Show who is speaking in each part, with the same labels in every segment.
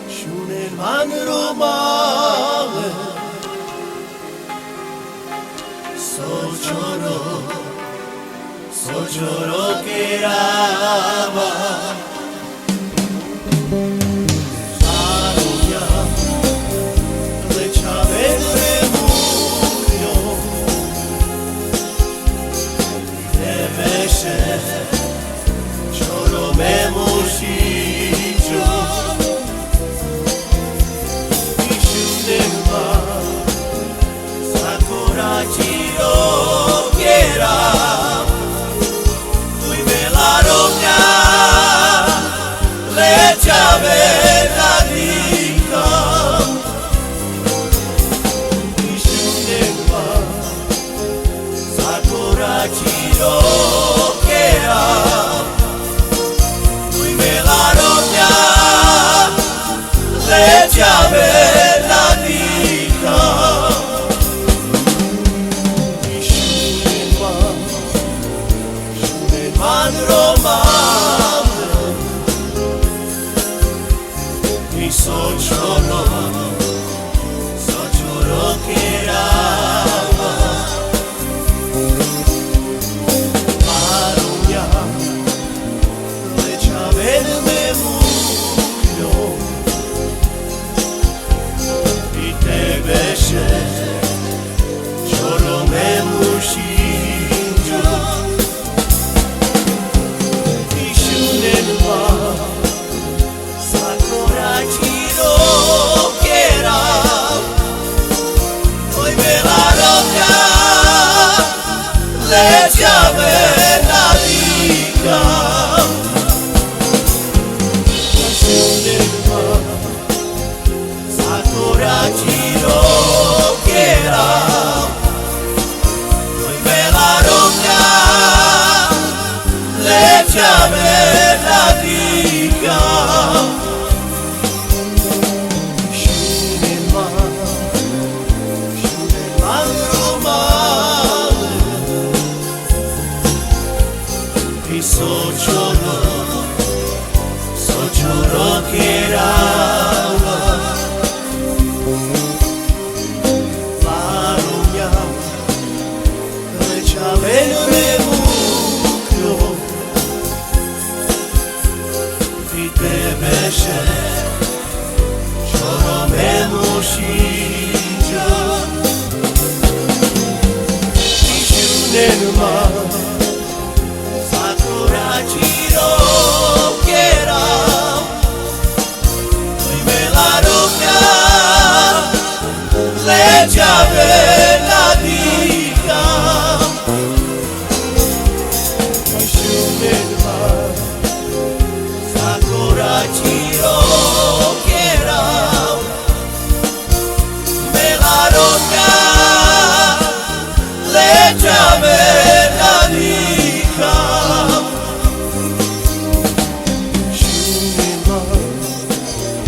Speaker 1: Shunen man romale Sochoro kerava Saruya Lechavedre murió Deveshe Choro me mushicho Ishunenma Sakura chiro kera Sochoro kerava Marunya Lechavedme murió Vitebeshe Choro me mushinjo Ishunenma Sakura chiro Sakura chiro kera Hoy me la roca Lechame la diga Shuneman romale Y Sochoro kerava Marunya Lechavedme murió Vitebeshe Choro me mushinjo Ishunenma Sakura chiro kera Hoy me la roca Lechame la diga Ishunenma Sakura chiro kera Me la roca Lechame la diga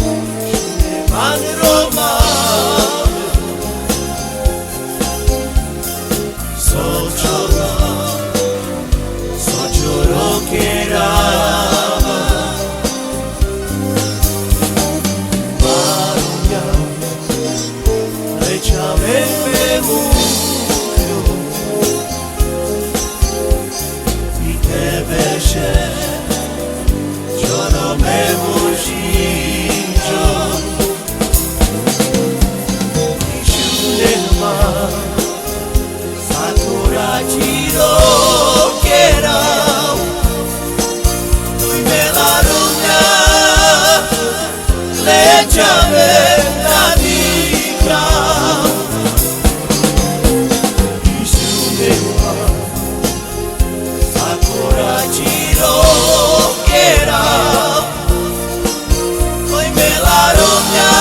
Speaker 1: Shuneman romale Sochoro kerava Marunya Lechavedme murió Vitebeshe Choro me mushinjo Ishunenma Sakura chiro kera Hoy me la roca Lechame la diga Ishunenma Sakura chiro kera Hoy me la roca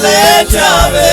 Speaker 1: Lechame